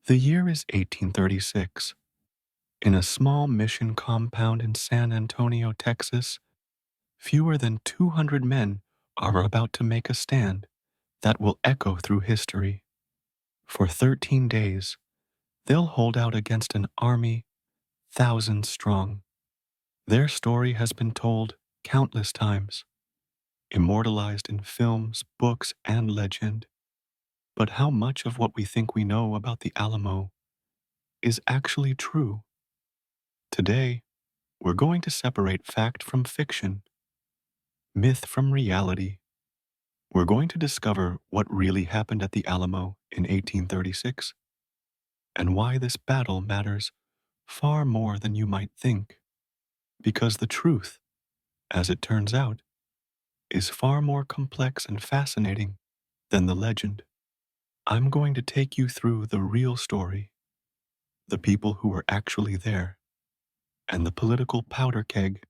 The year is 1836. In a small mission compound in San Antonio, Texas, fewer than 200 men are about to make a stand that will echo through history. For 13 days, they'll hold out against an army thousands strong. Their story has been told countless times, immortalized in films, books, and legend. But how much of what we think we know about the Alamo is actually true? Today, we're going to separate fact from fiction, myth from reality. We're going to discover what really happened at the Alamo in 1836 and why this battle matters far more than you might think. Because the truth, as it turns out, is far more complex and fascinating than the legend. I'm going to take you through the real story, the people who were actually there, and the political powder keg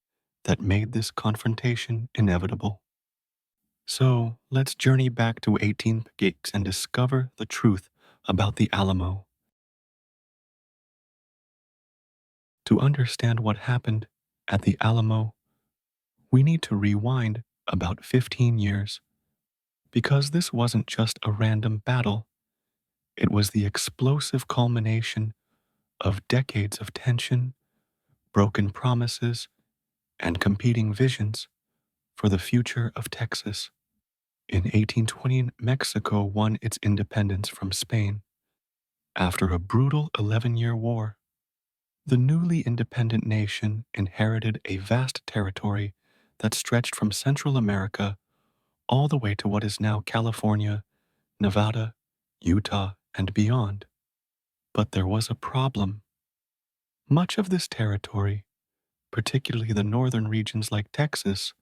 that made this confrontation inevitable. So let's journey back to 18 and discover the truth about the Alamo. To understand what happened at the Alamo, we need to rewind about 15 years, because this wasn't just a random battle, it was the explosive culmination of decades of tension, broken promises, and competing visions for the future of Texas. In 1820, Mexico won its independence from Spain after a brutal 11-year war. The newly independent nation inherited a vast territory that stretched from Central America all the way to what is now California, Nevada, Utah, and beyond. But there was a problem. Much of this territory, particularly the northern regions like Texas,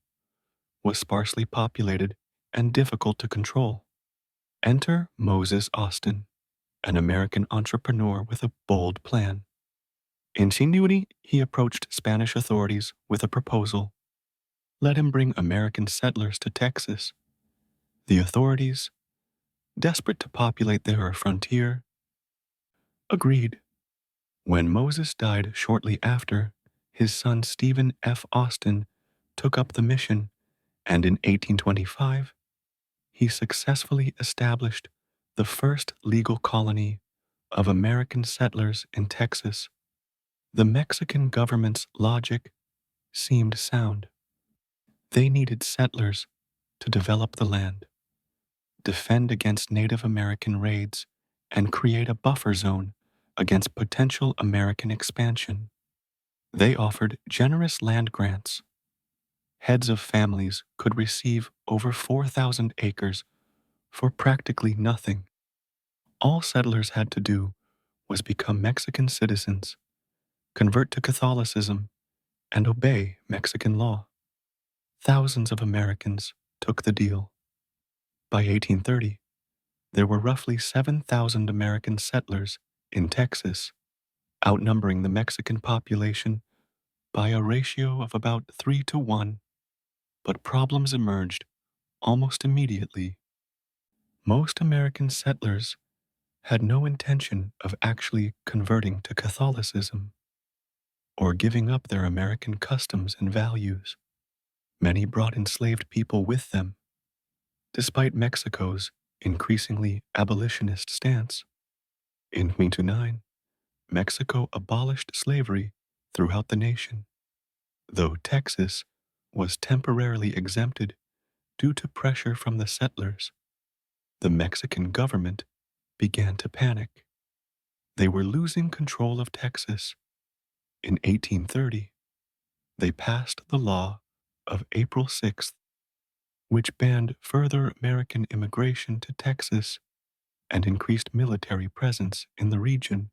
was sparsely populated and difficult to control. Enter Moses Austin, an American entrepreneur with a bold plan. Ingenuity, he approached Spanish authorities with a proposal. Let him bring American settlers to Texas. The authorities, desperate to populate their frontier, agreed. When Moses died shortly after, his son Stephen F. Austin took up the mission, and in 1825, he successfully established the first legal colony of American settlers in Texas. The Mexican government's logic seemed sound. They needed settlers to develop the land, defend against Native American raids, and create a buffer zone against potential American expansion. They offered generous land grants. Heads of families could receive over 4,000 acres for practically nothing. All settlers had to do was become Mexican citizens, convert to Catholicism, and obey Mexican law. Thousands of Americans took the deal. By 1830, there were roughly 7,000 American settlers in Texas, outnumbering the Mexican population by a ratio of about 3 to 1. But problems emerged almost immediately. Most American settlers had no intention of actually converting to Catholicism or giving up their American customs and values. Many brought enslaved people with them, despite Mexico's increasingly abolitionist stance. In 1829, Mexico abolished slavery throughout the nation, though Texas was temporarily exempted due to pressure from the settlers. The Mexican government began to panic. They were losing control of Texas. In 1830, they passed the law of April 6th, which banned further American immigration to Texas and increased military presence in the region.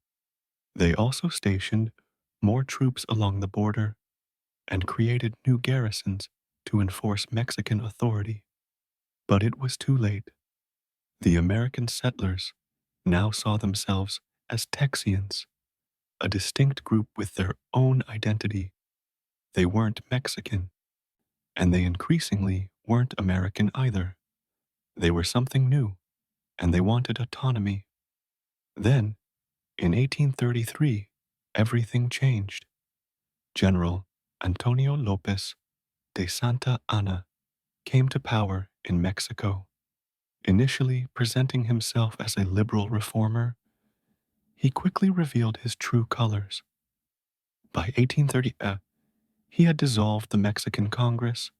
They also stationed more troops along the border and created new garrisons to enforce Mexican authority. But it was too late. The American settlers now saw themselves as Texians, a distinct group with their own identity. They weren't Mexican, and they increasingly weren't American either. They were something new, and they wanted autonomy. Then, In 1833, everything changed. General Antonio Lopez de Santa Anna came to power in Mexico. Initially presenting himself as a liberal reformer, he quickly revealed his true colors. By 1830, he had dissolved the Mexican Congress,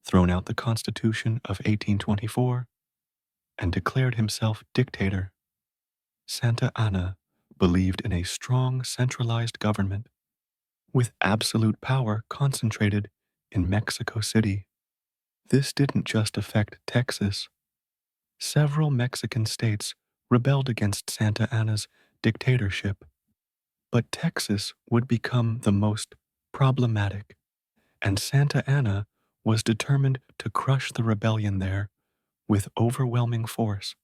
thrown out the Constitution of 1824, and declared himself dictator. Santa Anna believed in a strong centralized government with absolute power concentrated in Mexico City. This didn't just affect Texas. Several Mexican states rebelled against Santa Anna's dictatorship, but Texas would become the most problematic, and Santa Anna was determined to crush the rebellion there with overwhelming force.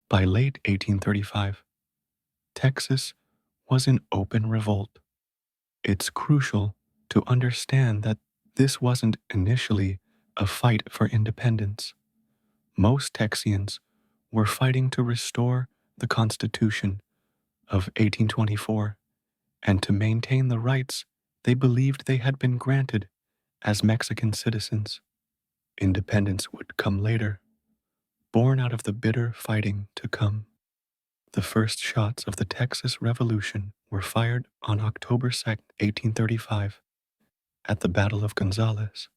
By late 1835, Texas was in open revolt. It's crucial to understand that this wasn't initially a fight for independence. Most Texians were fighting to restore the Constitution of 1824 and to maintain the rights they believed they had been granted as Mexican citizens. Independence would come later, born out of the bitter fighting to come. The first shots of the Texas Revolution were fired on October 2, 1835, at the Battle of Gonzales.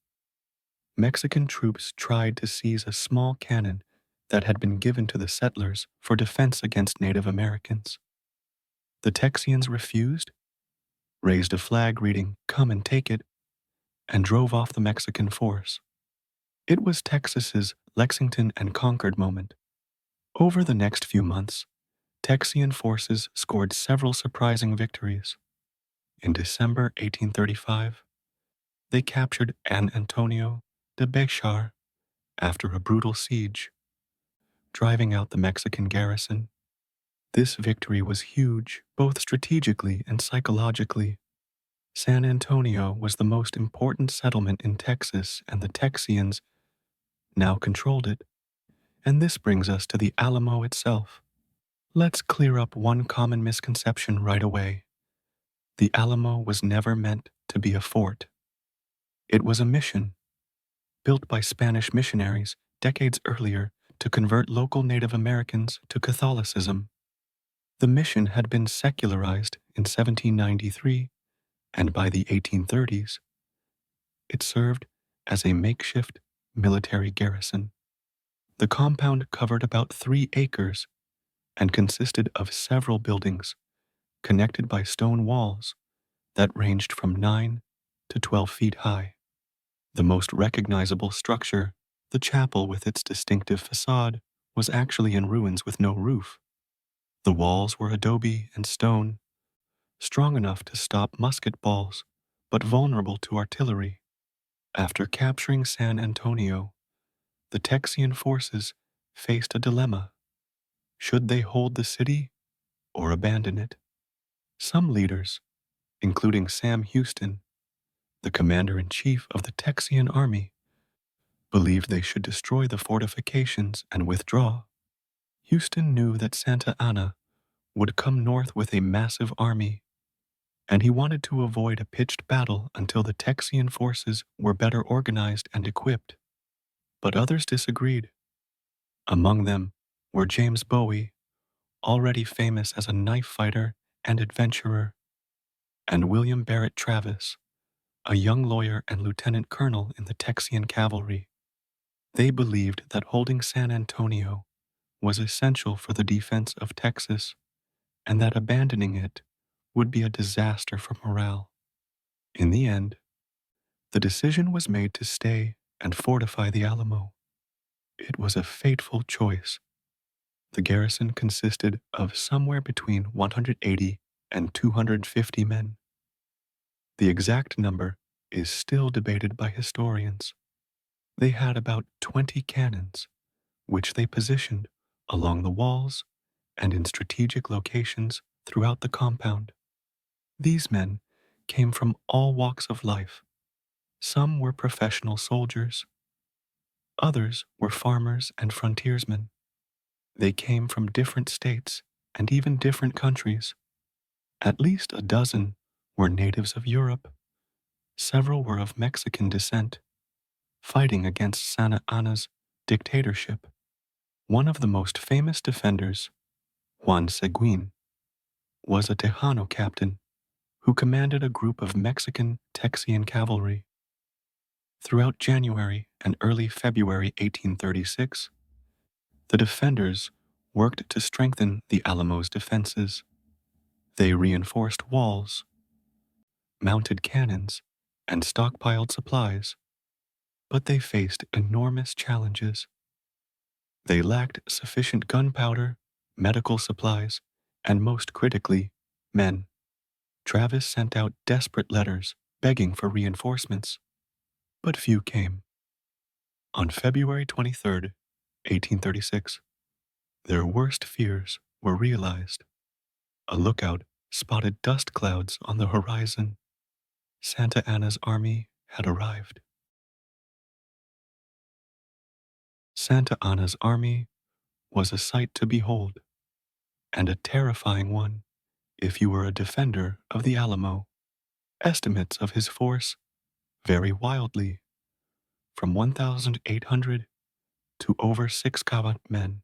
Mexican troops tried to seize a small cannon that had been given to the settlers for defense against Native Americans. The Texians refused, raised a flag reading, "Come and take it," and drove off the Mexican force. It was Texas's Lexington and Concord moment. Over the next few months, Texian forces scored several surprising victories. In December 1835, they captured San Antonio de Bechar after a brutal siege, driving out the Mexican garrison. This victory was huge, both strategically and psychologically. San Antonio was the most important settlement in Texas, and the Texians now controlled it. And this brings us to the Alamo itself. Let's clear up one common misconception right away. The Alamo was never meant to be a fort. It was a mission, built by Spanish missionaries decades earlier to convert local Native Americans to Catholicism. The mission had been secularized in 1793, and by the 1830s, it served as a makeshift military garrison. The compound covered about 3 acres and consisted of several buildings connected by stone walls that ranged from 9 to 12 feet high. The most recognizable structure, the chapel with its distinctive facade, was actually in ruins with no roof. The walls were adobe and stone, strong enough to stop musket balls, but vulnerable to artillery. After capturing San Antonio, the Texian forces faced a dilemma. Should they hold the city or abandon it? Some leaders, including Sam Houston, the commander-in-chief of the Texian army, believed they should destroy the fortifications and withdraw. Houston knew that Santa Anna would come north with a massive army, and he wanted to avoid a pitched battle until the Texian forces were better organized and equipped. But others disagreed. Among them were James Bowie, already famous as a knife fighter and adventurer, and William Barrett Travis, a young lawyer and lieutenant colonel in the Texian cavalry. They believed that holding San Antonio was essential for the defense of Texas, and that abandoning it would be a disaster for morale. In the end, the decision was made to stay and fortify the Alamo. It was a fateful choice. The garrison consisted of somewhere between 180 and 250 men. The exact number is still debated by historians. They had about 20 cannons, which they positioned along the walls and in strategic locations throughout the compound. These men came from all walks of life. Some were professional soldiers, others were farmers and frontiersmen. They came from different states and even different countries. At least a dozen were natives of Europe. Several were of Mexican descent, fighting against Santa Anna's dictatorship. One of the most famous defenders, Juan Seguin, was a Tejano captain who commanded a group of Mexican Texian cavalry. Throughout January and early February 1836, the defenders worked to strengthen the Alamo's defenses. They reinforced walls, mounted cannons, and stockpiled supplies, but they faced enormous challenges. They lacked sufficient gunpowder, medical supplies, and most critically, men. Travis sent out desperate letters begging for reinforcements, but few came. On February 23rd, 1836, their worst fears were realized. A lookout spotted dust clouds on the horizon. Santa Anna's army had arrived. Santa Anna's army was a sight to behold, and a terrifying one if you were a defender of the Alamo. Estimates of his force vary wildly, from 1,800 to over 6,000 men.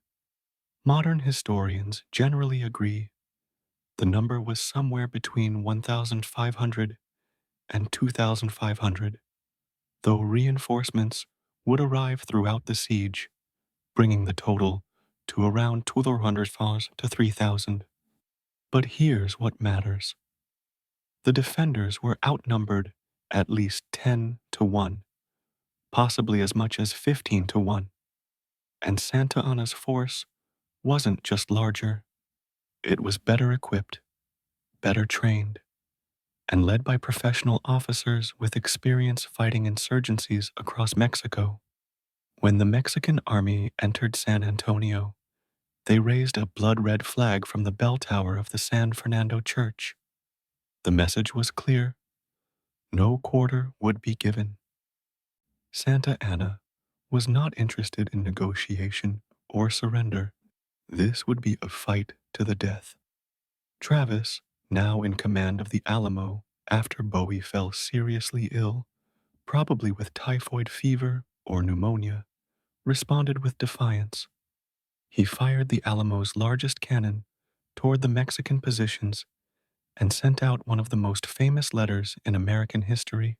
Modern historians generally agree the number was somewhere between 1,500 and 2,500, though reinforcements would arrive throughout the siege, bringing the total to around 200 to 3,000. But here's what matters. The defenders were outnumbered at least 10 to 1, possibly as much as 15 to 1. And Santa Anna's force wasn't just larger, it was better equipped, better trained, and led by professional officers with experience fighting insurgencies across Mexico. When the Mexican army entered San Antonio, they raised a blood-red flag from the bell tower of the San Fernando Church. The message was clear: no quarter would be given. Santa Anna was not interested in negotiation or surrender. This would be a fight to the death. Travis, now in command of the Alamo after Bowie fell seriously ill, probably with typhoid fever or pneumonia, responded with defiance. He fired the Alamo's largest cannon toward the Mexican positions and sent out one of the most famous letters in American history.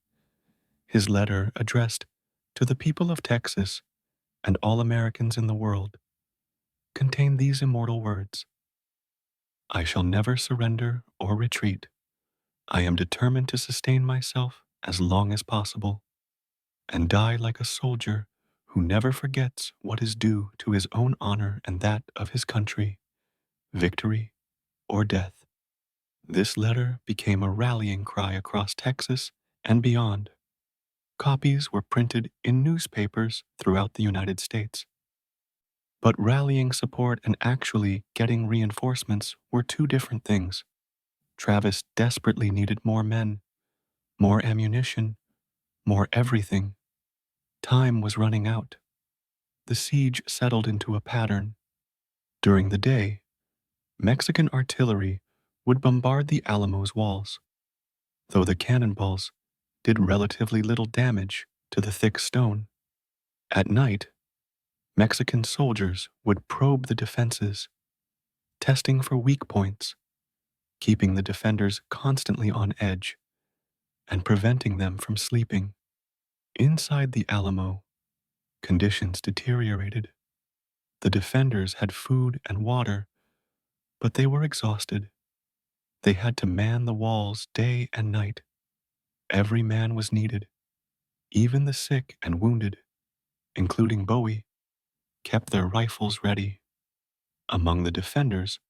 His letter, addressed to the people of Texas and all Americans in the world, contained these immortal words: I shall never surrender or retreat. I am determined to sustain myself as long as possible, and die like a soldier who never forgets what is due to his own honor and that of his country, victory or death. This letter became a rallying cry across Texas and beyond. Copies were printed in newspapers throughout the United States. But rallying support and actually getting reinforcements were two different things. Travis desperately needed more men, more ammunition, more everything. Time was running out. The siege settled into a pattern. During the day, Mexican artillery would bombard the Alamo's walls, though the cannonballs did relatively little damage to the thick stone. At night, Mexican soldiers would probe the defenses, testing for weak points, keeping the defenders constantly on edge and preventing them from sleeping. Inside the Alamo, conditions deteriorated. The defenders had food and water, but they were exhausted. They had to man the walls day and night. Every man was needed. Even the sick and wounded, including Bowie, kept their rifles ready. Among the defenders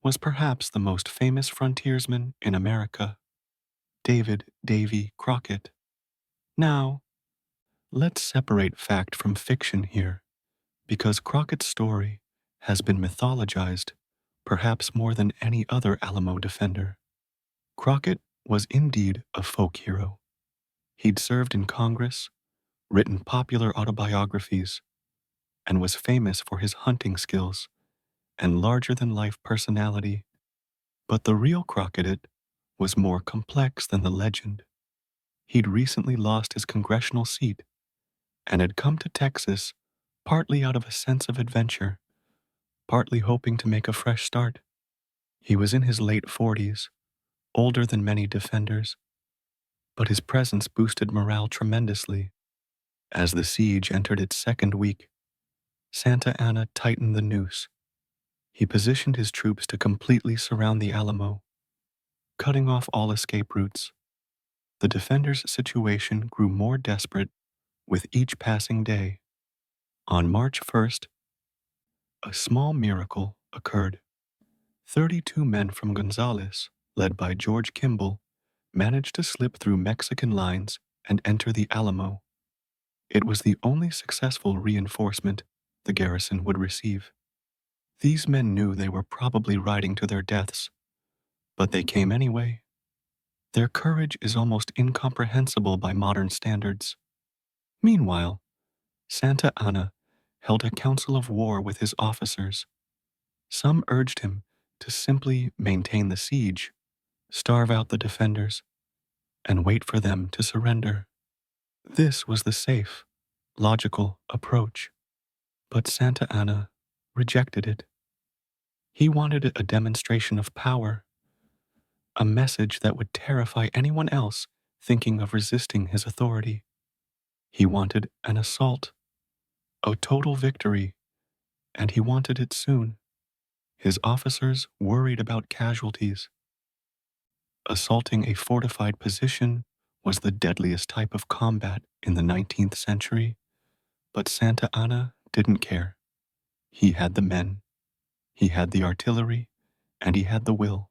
was perhaps the most famous frontiersman in America, David Davy Crockett. Now, let's separate fact from fiction here, because Crockett's story has been mythologized perhaps more than any other Alamo defender. Crockett was indeed a folk hero. He'd served in Congress, written popular autobiographies, and was famous for his hunting skills and larger-than-life personality. But the real Crockett was more complex than the legend. He'd recently lost his congressional seat and had come to Texas partly out of a sense of adventure, partly hoping to make a fresh start. He was in his late 40s, older than many defenders, but his presence boosted morale tremendously. As the siege entered its second week, Santa Anna tightened the noose. He positioned his troops to completely surround the Alamo, cutting off all escape routes. The defenders' situation grew more desperate with each passing day. On March 1st, a small miracle occurred. 32 men from Gonzales, led by George Kimball, managed to slip through Mexican lines and enter the Alamo. It was the only successful reinforcement the garrison would receive. These men knew they were probably riding to their deaths, but they came anyway. Their courage is almost incomprehensible by modern standards. Meanwhile, Santa Anna held a council of war with his officers. Some urged him to simply maintain the siege, starve out the defenders, and wait for them to surrender. This was the safe, logical approach, but Santa Anna rejected it. He wanted a demonstration of power, a message that would terrify anyone else thinking of resisting his authority. He wanted an assault, a total victory, and he wanted it soon. His officers worried about casualties. Assaulting a fortified position was the deadliest type of combat in the 19th century, but Santa Anna didn't care. He had the men, he had the artillery, and he had the will.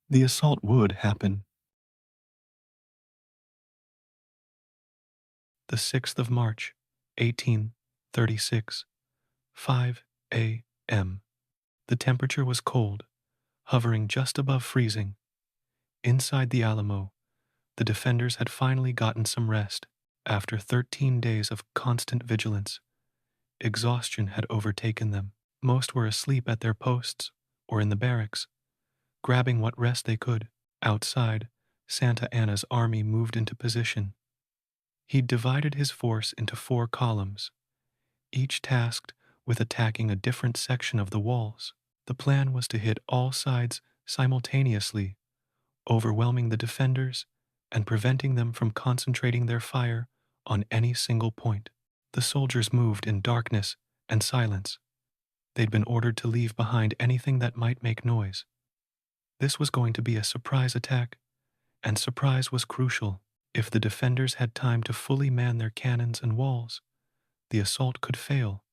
The assault would happen. The 6th of March, 1836, 5 a.m. The temperature was cold, hovering just above freezing. Inside the Alamo, the defenders had finally gotten some rest. After 13 days of constant vigilance, exhaustion had overtaken them. Most were asleep at their posts or in the barracks, grabbing what rest they could. Outside, Santa Anna's army moved into position. He divided his force into 4 columns, each tasked with attacking a different section of the walls. The plan was to hit all sides simultaneously, overwhelming the defenders and preventing them from concentrating their fire on any single point. The soldiers moved in darkness and silence. They'd been ordered to leave behind anything that might make noise. This was going to be a surprise attack, and surprise was crucial. If the defenders had time to fully man their cannons and walls, the assault could fail,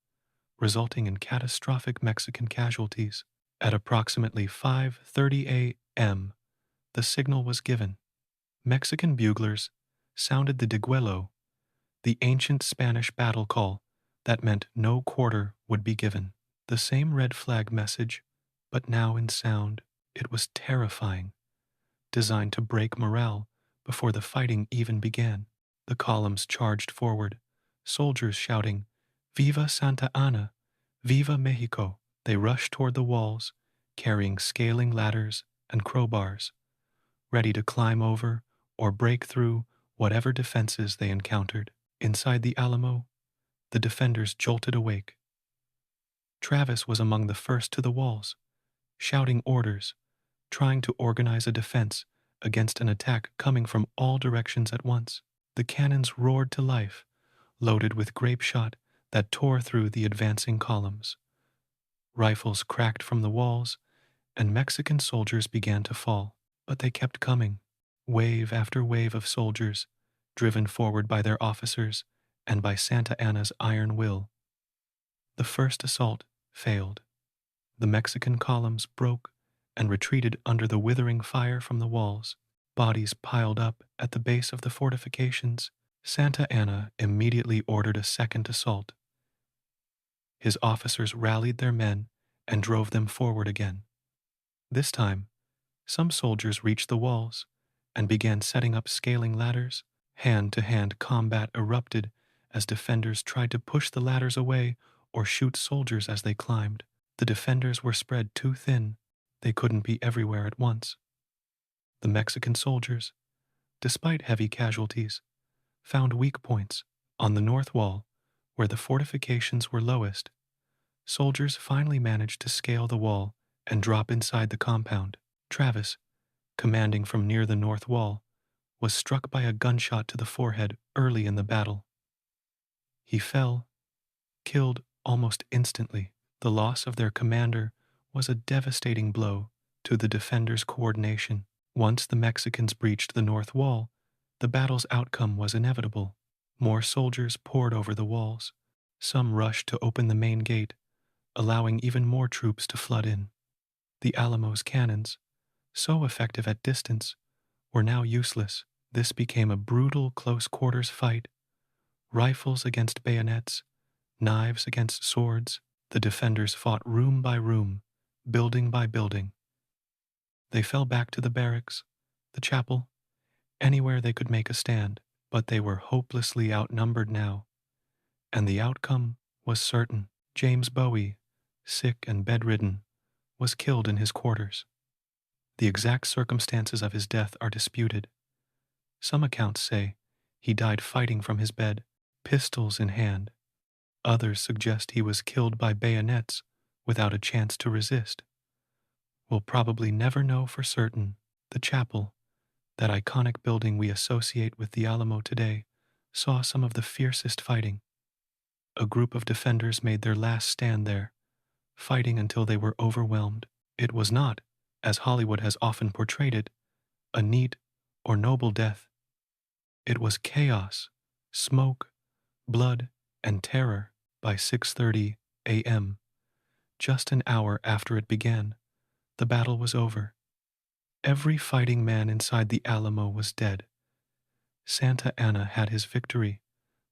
resulting in catastrophic Mexican casualties. At approximately 5:30 a.m., the signal was given. Mexican buglers sounded the degüello, the ancient Spanish battle call that meant no quarter would be given. The same red flag message, but now in sound. It was terrifying, designed to break morale before the fighting even began. The columns charged forward, soldiers shouting, "Viva Santa Anna! Viva Mexico!" They rushed toward the walls, carrying scaling ladders and crowbars, ready to climb over or break through whatever defenses they encountered. Inside the Alamo, the defenders jolted awake. Travis was among the first to the walls, shouting orders, trying to organize a defense against an attack coming from all directions at once. The cannons roared to life, loaded with grape shot that tore through the advancing columns. Rifles cracked from the walls, and Mexican soldiers began to fall. But they kept coming, wave after wave of soldiers, driven forward by their officers and by Santa Anna's iron will. The first assault failed. The Mexican columns broke and retreated under the withering fire from the walls. Bodies piled up at the base of the fortifications. Santa Anna immediately ordered a second assault. His officers rallied their men and drove them forward again. This time, some soldiers reached the walls and began setting up scaling ladders. Hand-to-hand combat erupted as defenders tried to push the ladders away or shoot soldiers as they climbed. The defenders were spread too thin. They couldn't be everywhere at once. The Mexican soldiers, despite heavy casualties, found weak points on the north wall where the fortifications were lowest. Soldiers finally managed to scale the wall and drop inside the compound. Travis, commanding from near the north wall, was struck by a gunshot to the forehead early in the battle. He fell, killed almost instantly. The loss of their commander was a devastating blow to the defenders' coordination. Once the Mexicans breached the north wall, the battle's outcome was inevitable. More soldiers poured over the walls. Some rushed to open the main gate, allowing even more troops to flood in. The Alamo's cannons, so effective at distance, were now useless. This became a brutal close-quarters fight. Rifles against bayonets, knives against swords. The defenders fought room by room, building by building. They fell back to the barracks, the chapel, anywhere they could make a stand, but they were hopelessly outnumbered now, and the outcome was certain. James Bowie, sick and bedridden, was killed in his quarters. The exact circumstances of his death are disputed. Some accounts say he died fighting from his bed, pistols in hand. Others suggest he was killed by bayonets without a chance to resist. We'll probably never know for certain. The chapel, that iconic building we associate with the Alamo today, saw some of the fiercest fighting. A group of defenders made their last stand there, fighting until they were overwhelmed. It was not, as Hollywood has often portrayed it, a neat or noble death. It was chaos, smoke, blood, and terror. By 6:30 a.m., just an hour after it began, the battle was over. Every fighting man inside the Alamo was dead. Santa Anna had his victory,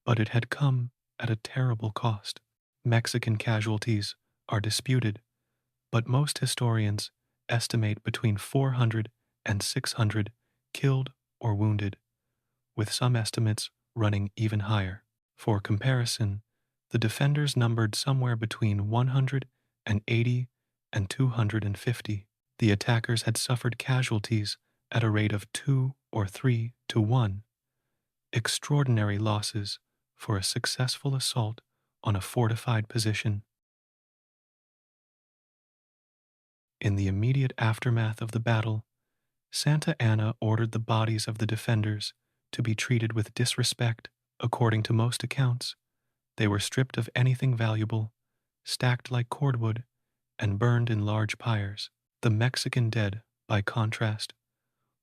but it had come at a terrible cost. Mexican casualties are disputed, but most historians estimate between 400 and 600 killed or wounded, with some estimates running even higher. For comparison, the defenders numbered somewhere between 180 and 250. The attackers had suffered casualties at a rate of 2 or 3 to 1. Extraordinary losses for a successful assault on a fortified position. In the immediate aftermath of the battle, Santa Anna ordered the bodies of the defenders to be treated with disrespect. According to most accounts, they were stripped of anything valuable, stacked like cordwood, and burned in large pyres. The Mexican dead, by contrast,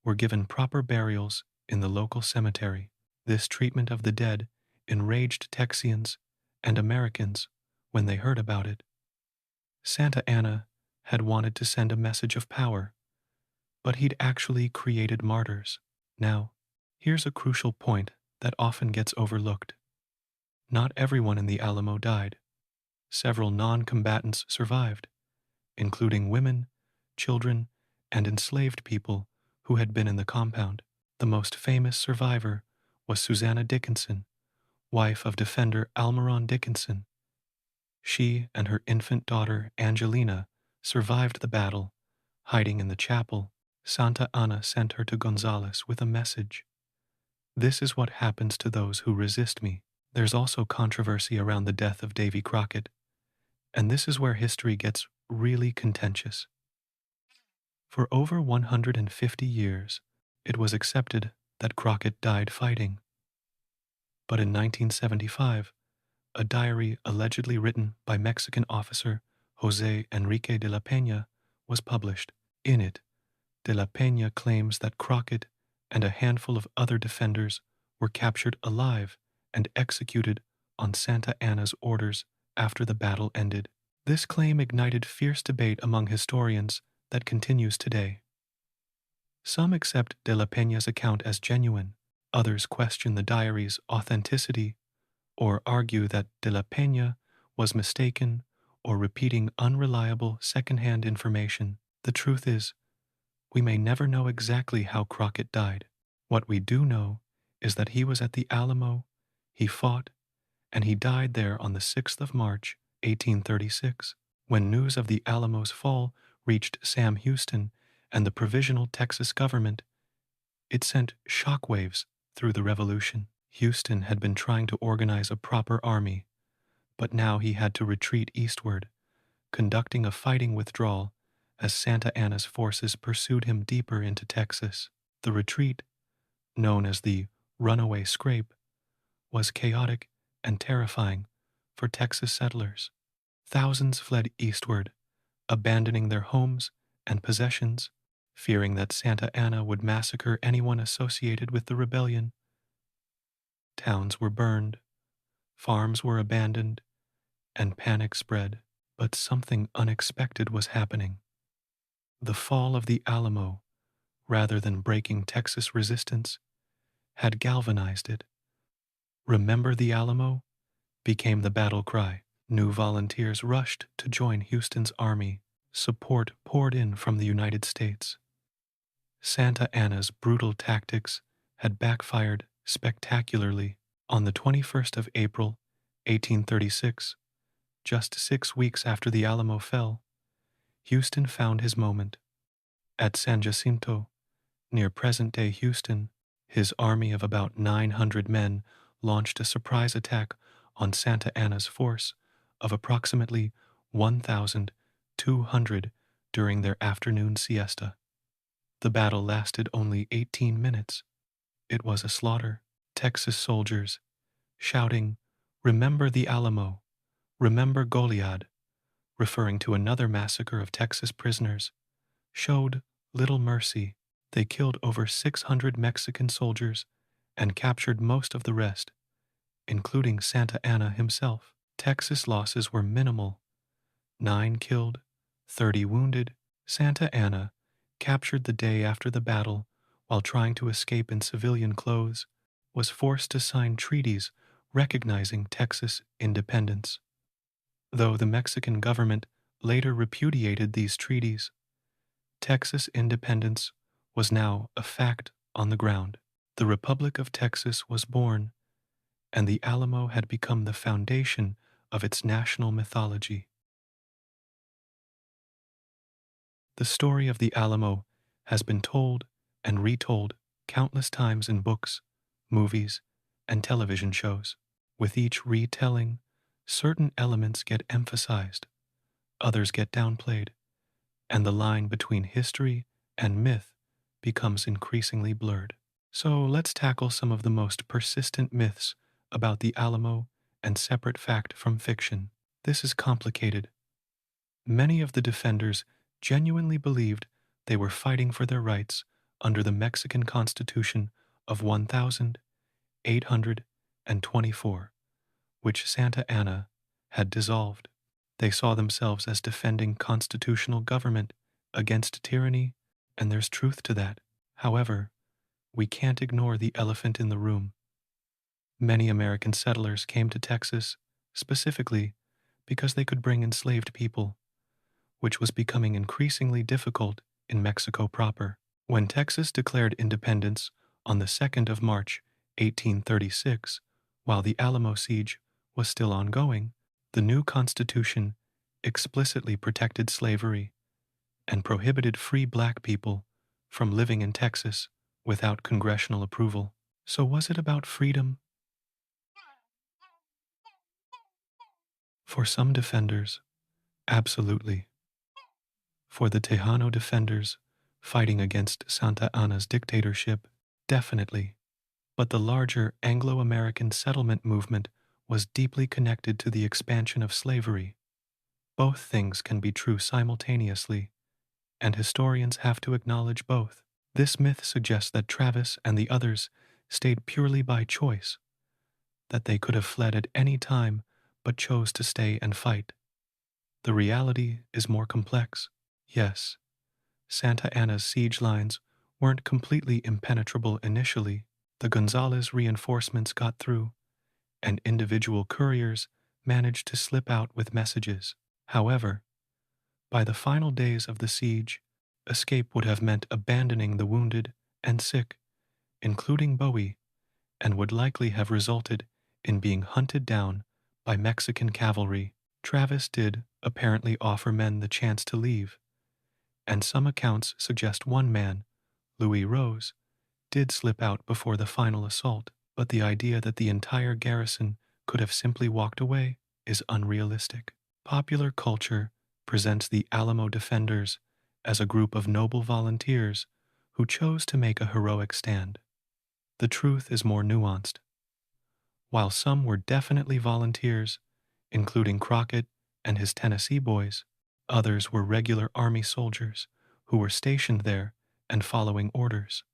were given proper burials in the local cemetery. This treatment of the dead enraged Texians and Americans when they heard about it. Santa Anna had wanted to send a message of power, but he'd actually created martyrs. Now, here's a crucial point that often gets overlooked. Not everyone in the Alamo died. Several non-combatants survived, including women, children, and enslaved people who had been in the compound. The most famous survivor was Susanna Dickinson, wife of defender Almiron Dickinson. She and her infant daughter Angelina survived the battle, hiding in the chapel. Santa Anna sent her to Gonzales with a message. "This is what happens to those who resist me." There's also controversy around the death of Davy Crockett, and this is where history gets really contentious. For over 150 years, it was accepted that Crockett died fighting. But in 1975, a diary allegedly written by Mexican officer José Enrique de la Peña was published. In it, de la Peña claims that Crockett and a handful of other defenders were captured alive and executed on Santa Anna's orders after the battle ended. This claim ignited fierce debate among historians that continues today. Some accept de la Peña's account as genuine, others question the diary's authenticity or argue that de la Peña was mistaken or repeating unreliable second-hand information. The truth is, we may never know exactly how Crockett died. What we do know is that he was at the Alamo, he fought, and he died there on the 6th of March, 1836. When news of the Alamo's fall reached Sam Houston and the Provisional Texas government, it sent shockwaves through the revolution. Houston had been trying to organize a proper army, but now he had to retreat eastward, conducting a fighting withdrawal as Santa Anna's forces pursued him deeper into Texas. The retreat, known as the Runaway Scrape, was chaotic and terrifying for Texas settlers. Thousands fled eastward, abandoning their homes and possessions, fearing that Santa Anna would massacre anyone associated with the rebellion. Towns were burned, farms were abandoned, and panic spread. But something unexpected was happening. The fall of the Alamo, rather than breaking Texas resistance, had galvanized it. "Remember the Alamo" became the battle cry. New volunteers rushed to join Houston's army. Support poured in from the United States. Santa Anna's brutal tactics had backfired spectacularly. On the 21st of April, 1836, just 6 weeks after the Alamo fell, Houston found his moment. At San Jacinto, near present-day Houston, his army of about 900 men launched a surprise attack on Santa Anna's force of approximately 1,200 during their afternoon siesta. The battle lasted only 18 minutes. It was a slaughter. Texas soldiers, shouting, "Remember the Alamo, remember Goliad," referring to another massacre of Texas prisoners, showed little mercy. They killed over 600 Mexican soldiers and captured most of the rest, including Santa Anna himself. Texas losses were minimal: 9 killed, 30 wounded. Santa Anna, captured the day after the battle while trying to escape in civilian clothes, was forced to sign treaties recognizing Texas independence. Though the Mexican government later repudiated these treaties, Texas independence was now a fact on the ground. The Republic of Texas was born, and the Alamo had become the foundation of its national mythology. The story of the Alamo has been told and retold countless times in books, movies, and television shows. With each retelling, certain elements get emphasized, others get downplayed, and the line between history and myth becomes increasingly blurred. So let's tackle some of the most persistent myths about the Alamo and separate fact from fiction. This is complicated. Many of the defenders genuinely believed they were fighting for their rights under the Mexican Constitution of 1824, which Santa Anna had dissolved. They saw themselves as defending constitutional government against tyranny, and there's truth to that. However, we can't ignore the elephant in the room. Many American settlers came to Texas specifically because they could bring enslaved people, which was becoming increasingly difficult in Mexico proper. When Texas declared independence on the 2nd of March, 1836, while the Alamo siege was still ongoing, the new Constitution explicitly protected slavery and prohibited free black people from living in Texas without congressional approval. So was it about freedom? For some defenders, absolutely. For the Tejano defenders fighting against Santa Anna's dictatorship, definitely. But the larger Anglo-American settlement movement was deeply connected to the expansion of slavery. Both things can be true simultaneously, and historians have to acknowledge both. This myth suggests that Travis and the others stayed purely by choice, that they could have fled at any time but chose to stay and fight. The reality is more complex. Yes, Santa Anna's siege lines weren't completely impenetrable initially. The Gonzales reinforcements got through, and individual couriers managed to slip out with messages. However, by the final days of the siege, escape would have meant abandoning the wounded and sick, including Bowie, and would likely have resulted in being hunted down by Mexican cavalry. Travis did apparently offer men the chance to leave, and some accounts suggest one man, Louis Rose, did slip out before the final assault, but the idea that the entire garrison could have simply walked away is unrealistic. Popular culture presents the Alamo defenders as a group of noble volunteers who chose to make a heroic stand. The truth is more nuanced. While some were definitely volunteers, including Crockett and his Tennessee boys, others were regular Army soldiers who were stationed there and following orders.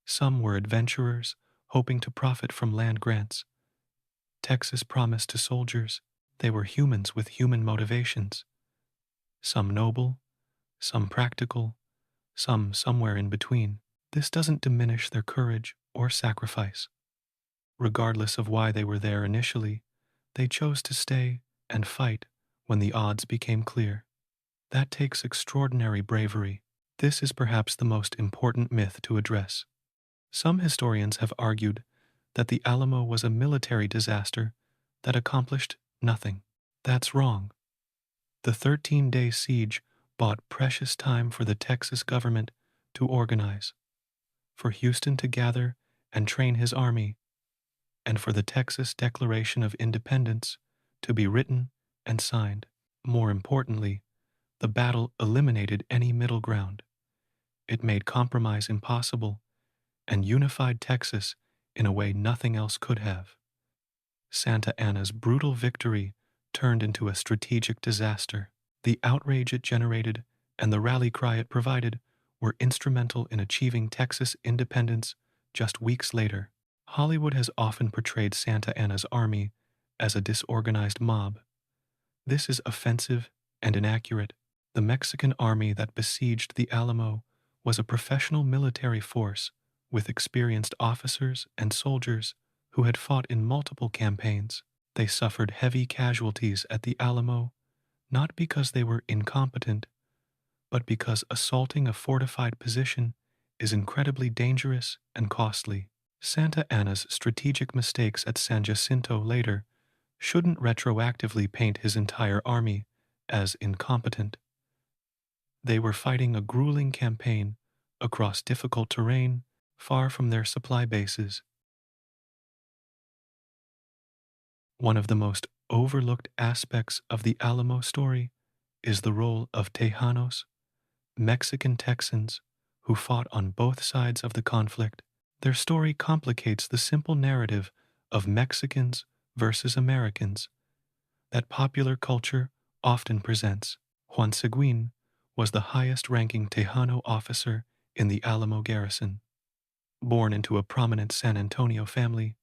Some were adventurers hoping to profit from land grants. Texas promised to soldiers they were humans with human motivations. Some noble, some practical, some somewhere in between. This doesn't diminish their courage or sacrifice. Regardless of why they were there initially, they chose to stay and fight when the odds became clear. That takes extraordinary bravery. This is perhaps the most important myth to address. Some historians have argued that the Alamo was a military disaster that accomplished nothing. That's wrong. The 13-day siege bought precious time for the Texas government to organize, for Houston to gather and train his army, and for the Texas Declaration of Independence to be written and signed. More importantly, the battle eliminated any middle ground. It made compromise impossible and unified Texas in a way nothing else could have. Santa Anna's brutal victory turned into a strategic disaster. The outrage it generated and the rally cry it provided were instrumental in achieving Texas independence just weeks later. Hollywood has often portrayed Santa Anna's army as a disorganized mob. This is offensive and inaccurate. The Mexican army that besieged the Alamo was a professional military force with experienced officers and soldiers who had fought in multiple campaigns. They suffered heavy casualties at the Alamo, not because they were incompetent, but because assaulting a fortified position is incredibly dangerous and costly. Santa Anna's strategic mistakes at San Jacinto later shouldn't retroactively paint his entire army as incompetent. They were fighting a grueling campaign across difficult terrain, far from their supply bases. One of the most overlooked aspects of the Alamo story is the role of Tejanos, Mexican Texans who fought on both sides of the conflict. Their story complicates the simple narrative of Mexicans versus Americans that popular culture often presents. Juan Seguin was the highest-ranking Tejano officer in the Alamo garrison. Born into a prominent San Antonio family,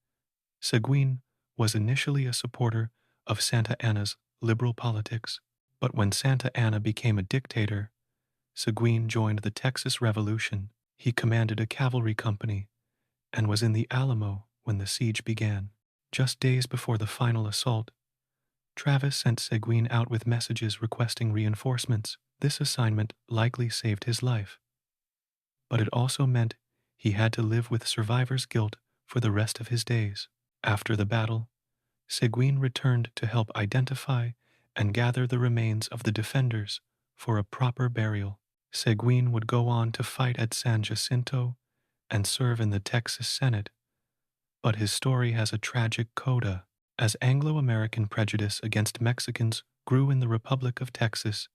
Seguin was initially a supporter of Santa Anna's liberal politics, but when Santa Anna became a dictator, Seguin joined the Texas Revolution. He commanded a cavalry company and was in the Alamo when the siege began. Just days before the final assault, Travis sent Seguin out with messages requesting reinforcements. This assignment likely saved his life, but it also meant he had to live with survivor's guilt for the rest of his days. After the battle, Seguin returned to help identify and gather the remains of the defenders for a proper burial. Seguin would go on to fight at San Jacinto and serve in the Texas Senate, but his story has a tragic coda. As Anglo-American prejudice against Mexicans grew in the Republic of Texas,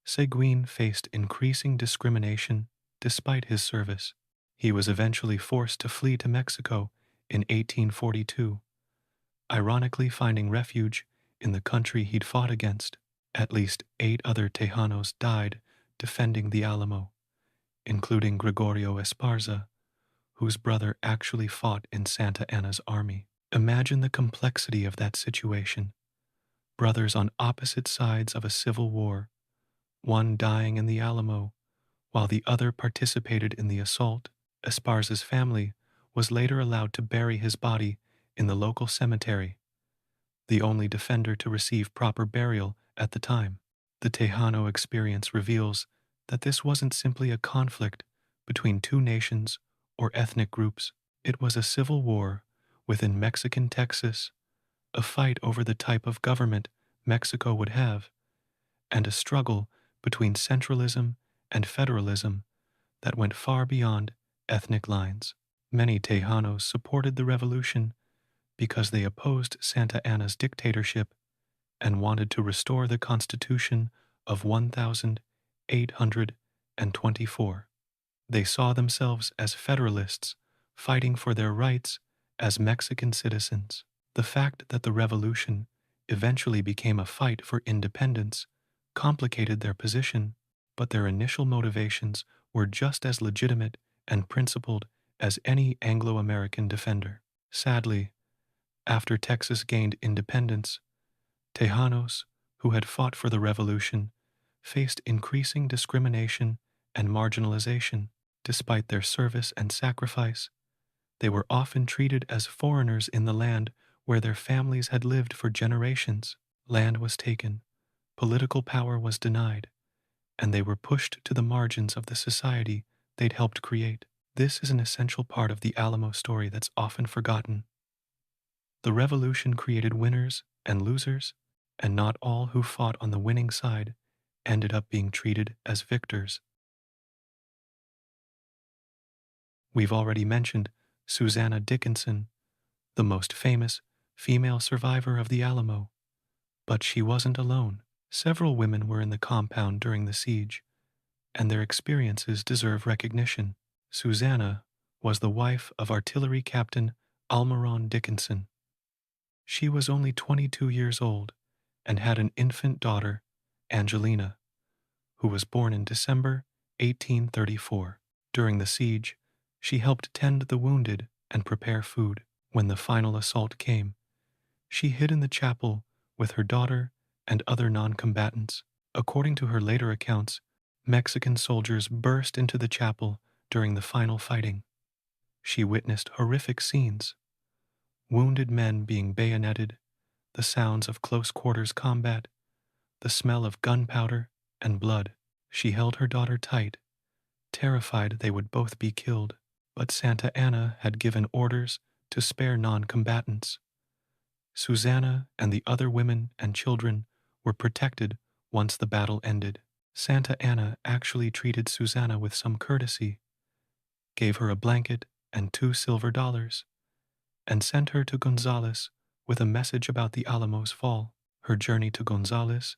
Seguin faced increasing discrimination despite his service. He was eventually forced to flee to Mexico in 1842, ironically finding refuge in the country he'd fought against. At least 8 other Tejanos died defending the Alamo, including Gregorio Esparza, whose brother actually fought in Santa Anna's army. Imagine the complexity of that situation. Brothers on opposite sides of a civil war, one dying in the Alamo, while the other participated in the assault. Esparza's family was later allowed to bury his body in the local cemetery, the only defender to receive proper burial at the time. The Tejano experience reveals that this wasn't simply a conflict between two nations or ethnic groups. It was a civil war within Mexican Texas, a fight over the type of government Mexico would have, and a struggle between centralism and federalism that went far beyond ethnic lines. Many Tejanos supported the revolution because they opposed Santa Anna's dictatorship and wanted to restore the Constitution of 1824. They saw themselves as Federalists fighting for their rights as Mexican citizens. The fact that the revolution eventually became a fight for independence complicated their position, but their initial motivations were just as legitimate and principled as any Anglo-American defender. Sadly, after Texas gained independence, Tejanos, who had fought for the revolution, faced increasing discrimination and marginalization. Despite their service and sacrifice, they were often treated as foreigners in the land where their families had lived for generations. Land was taken, political power was denied, and they were pushed to the margins of the society they'd helped create. This is an essential part of the Alamo story that's often forgotten. The revolution created winners and losers, and not all who fought on the winning side ended up being treated as victors. We've already mentioned Susanna Dickinson, the most famous female survivor of the Alamo, but she wasn't alone. Several women were in the compound during the siege, and their experiences deserve recognition. Susanna was the wife of artillery captain Almaron Dickinson. She was only 22 years old and had an infant daughter, Angelina, who was born in December 1834. During the siege, she helped tend the wounded and prepare food. When the final assault came, she hid in the chapel with her daughter and other non-combatants. According to her later accounts, Mexican soldiers burst into the chapel during the final fighting. She witnessed horrific scenes: wounded men being bayoneted, the sounds of close-quarters combat, the smell of gunpowder and blood. She held her daughter tight, terrified they would both be killed, but Santa Anna had given orders to spare non-combatants. Susanna and the other women and children were protected once the battle ended. Santa Anna actually treated Susanna with some courtesy, gave her a blanket and $2 silver, and sent her to Gonzales with a message about the Alamo's fall. Her journey to Gonzales,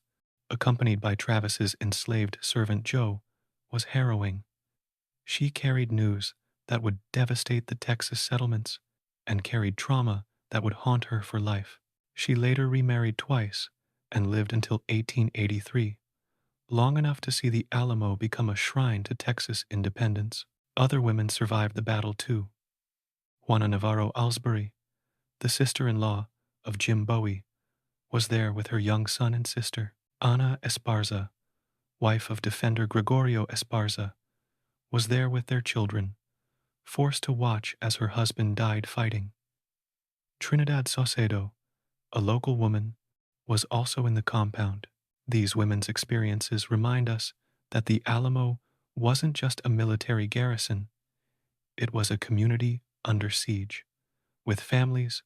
accompanied by Travis's enslaved servant Joe, was harrowing. She carried news that would devastate the Texas settlements and carried trauma that would haunt her for life. She later remarried twice and lived until 1883, long enough to see the Alamo become a shrine to Texas independence. Other women survived the battle too. Juana Navarro Alsbury, the sister-in-law of Jim Bowie, was there with her young son and sister. Ana Esparza, wife of defender Gregorio Esparza, was there with their children, forced to watch as her husband died fighting. Trinidad Saucedo, a local woman, was also in the compound. These women's experiences remind us that the Alamo wasn't just a military garrison, it was a community under siege, with families,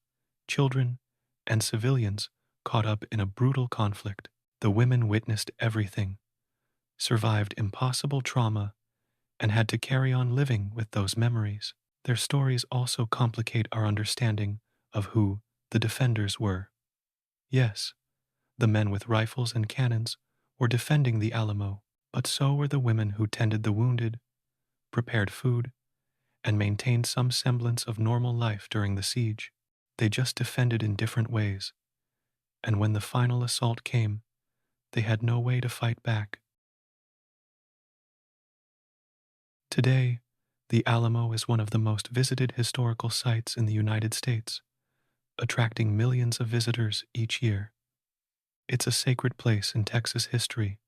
children, and civilians caught up in a brutal conflict. The women witnessed everything, survived impossible trauma, and had to carry on living with those memories. Their stories also complicate our understanding of who the defenders were. Yes, the men with rifles and cannons were defending the Alamo, but so were the women who tended the wounded, prepared food, and maintained some semblance of normal life during the siege. They just defended in different ways, and when the final assault came, they had no way to fight back. Today, the Alamo is one of the most visited historical sites in the United States, attracting millions of visitors each year. It's a sacred place in Texas history,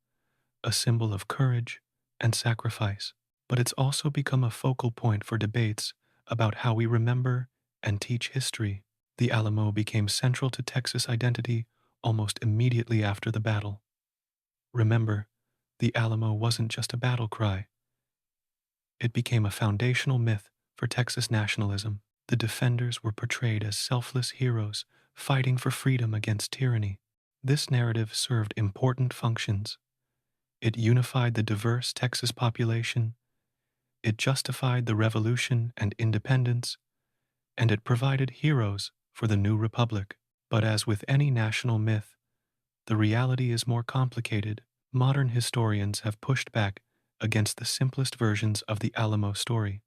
a symbol of courage and sacrifice, but it's also become a focal point for debates about how we remember and teach history. The Alamo became central to Texas identity almost immediately after the battle. Remember, the Alamo wasn't just a battle cry. It became a foundational myth for Texas nationalism. The defenders were portrayed as selfless heroes fighting for freedom against tyranny. This narrative served important functions. It unified the diverse Texas population, it justified the revolution and independence, and it provided heroes for the new republic. But as with any national myth, the reality is more complicated. Modern historians have pushed back against the simplest versions of the Alamo story,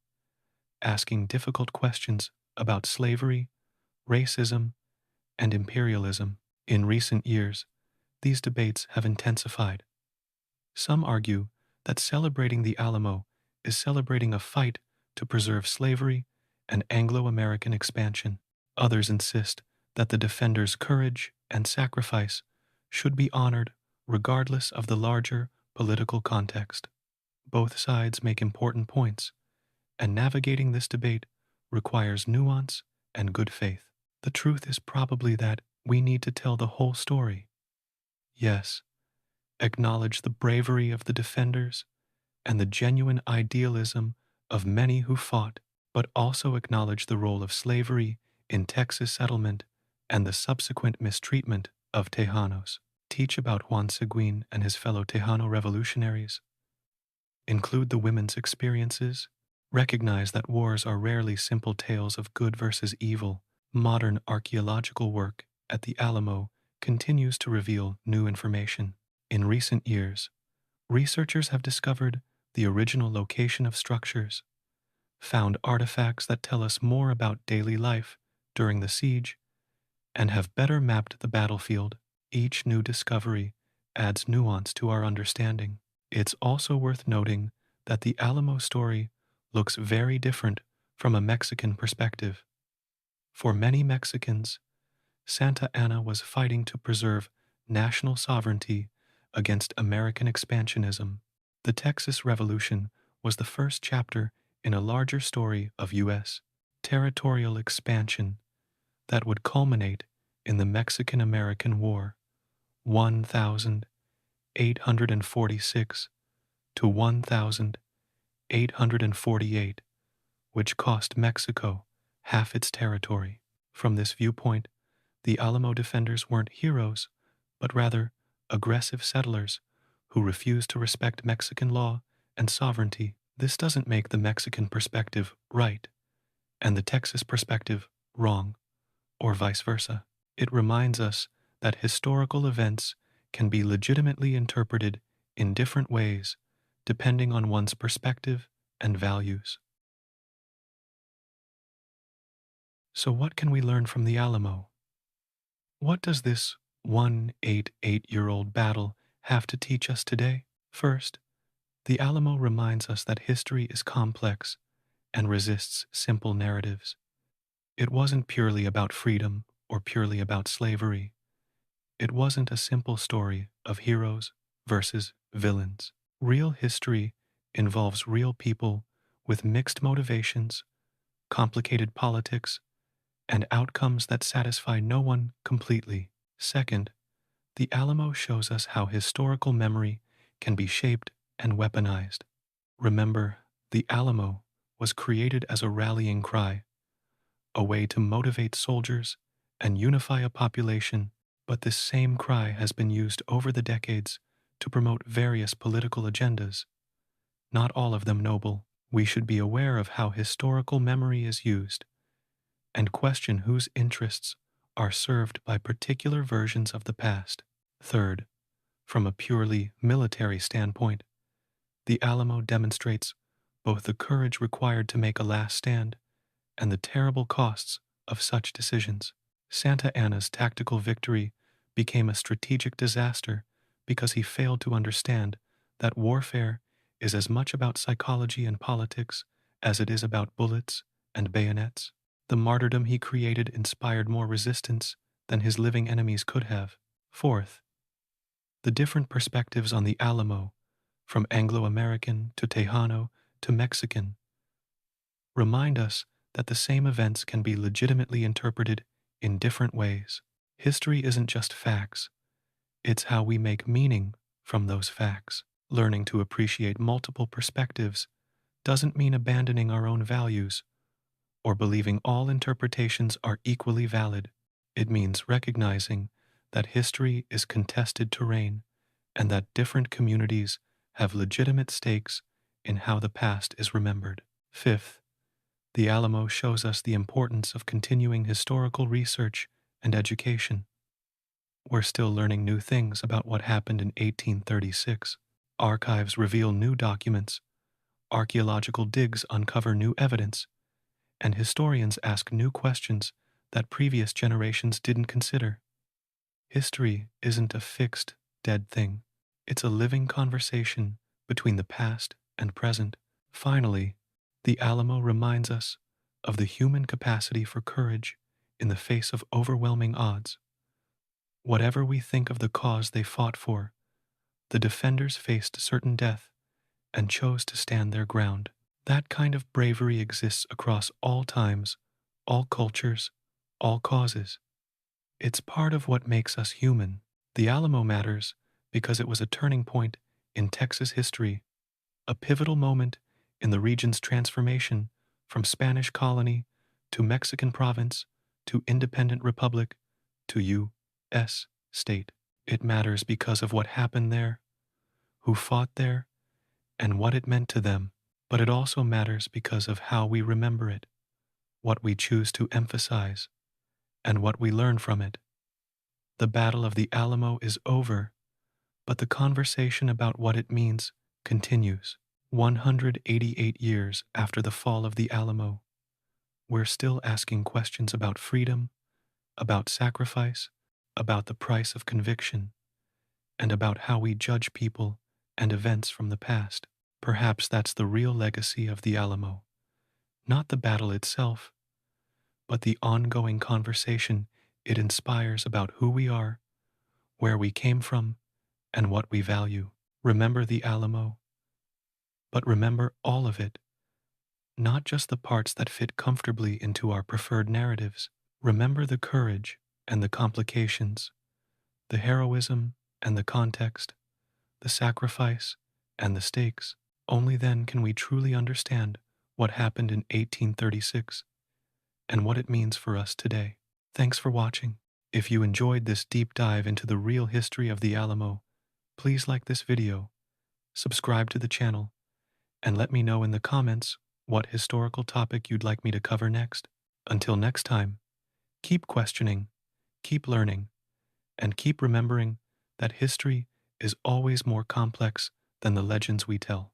asking difficult questions about slavery, racism, and imperialism. In recent years, these debates have intensified. Some argue that celebrating the Alamo is celebrating a fight to preserve slavery and Anglo-American expansion. Others insist that the defenders' courage and sacrifice should be honored regardless of the larger political context. Both sides make important points, and navigating this debate requires nuance and good faith. The truth is probably that we need to tell the whole story. Yes, acknowledge the bravery of the defenders and the genuine idealism of many who fought, but also acknowledge the role of slavery in Texas settlement and the subsequent mistreatment of Tejanos. Teach about Juan Seguin and his fellow Tejano revolutionaries. Include the women's experiences. Recognize that wars are rarely simple tales of good versus evil. Modern archaeological work at the Alamo continues to reveal new information. In recent years, researchers have discovered the original location of structures, found artifacts that tell us more about daily life during the siege, and have better mapped the battlefield. Each new discovery adds nuance to our understanding. It's also worth noting that the Alamo story looks very different from a Mexican perspective. For many Mexicans, Santa Anna was fighting to preserve national sovereignty against American expansionism. The Texas Revolution was the first chapter in a larger story of U.S. territorial expansion that would culminate in the Mexican-American War, 1846 to 1848, which cost Mexico half its territory. From this viewpoint, the Alamo defenders weren't heroes, but rather aggressive settlers who refused to respect Mexican law and sovereignty. This doesn't make the Mexican perspective right and the Texas perspective wrong, or vice versa. It reminds us that historical events can be legitimately interpreted in different ways depending on one's perspective and values. So what can we learn from the Alamo? What does this 188-year-old battle have to teach us today? First, the Alamo reminds us that history is complex and resists simple narratives. It wasn't purely about freedom or purely about slavery. It wasn't a simple story of heroes versus villains. Real history involves real people with mixed motivations, complicated politics, and outcomes that satisfy no one completely. Second, the Alamo shows us how historical memory can be shaped and weaponized. Remember, the Alamo was created as a rallying cry, a way to motivate soldiers and unify a population, but this same cry has been used over the decades to promote various political agendas, not all of them noble. We should be aware of how historical memory is used and question whose interests are served by particular versions of the past. Third, from a purely military standpoint, the Alamo demonstrates both the courage required to make a last stand and the terrible costs of such decisions. Santa Anna's tactical victory became a strategic disaster because he failed to understand that warfare is as much about psychology and politics as it is about bullets and bayonets. The martyrdom he created inspired more resistance than his living enemies could have. Fourth, the different perspectives on the Alamo, from Anglo-American to Tejano to Mexican, remind us that the same events can be legitimately interpreted in different ways. History isn't just facts, it's how we make meaning from those facts. Learning to appreciate multiple perspectives doesn't mean abandoning our own values or believing all interpretations are equally valid. It means recognizing that history is contested terrain, and that different communities have legitimate stakes in how the past is remembered. Fifth, the Alamo shows us the importance of continuing historical research and education. We're still learning new things about what happened in 1836. Archives reveal new documents, archaeological digs uncover new evidence, and historians ask new questions that previous generations didn't consider. History isn't a fixed, dead thing. It's a living conversation between the past and present. Finally, the Alamo reminds us of the human capacity for courage in the face of overwhelming odds. Whatever we think of the cause they fought for, the defenders faced certain death and chose to stand their ground. That kind of bravery exists across all times, all cultures, all causes. It's part of what makes us human. The Alamo matters because it was a turning point in Texas history, a pivotal moment in the region's transformation from Spanish colony to Mexican province to independent republic to U.S. state. It matters because of what happened there, who fought there, and what it meant to them. But it also matters because of how we remember it, what we choose to emphasize, and what we learn from it. The Battle of the Alamo is over, but the conversation about what it means continues. 188 years after the fall of the Alamo, we're still asking questions about freedom, about sacrifice, about the price of conviction, and about how we judge people and events from the past. Perhaps that's the real legacy of the Alamo, not the battle itself, but the ongoing conversation it inspires about who we are, where we came from, and what we value. Remember the Alamo, but remember all of it, not just the parts that fit comfortably into our preferred narratives. Remember the courage and the complications, the heroism and the context, the sacrifice and the stakes. Only then can we truly understand what happened in 1836 and what it means for us today. Thanks for watching. If you enjoyed this deep dive into the real history of the Alamo, please like this video, subscribe to the channel, and let me know in the comments what historical topic you'd like me to cover next. Until next time, keep questioning, keep learning, and keep remembering that history is always more complex than the legends we tell.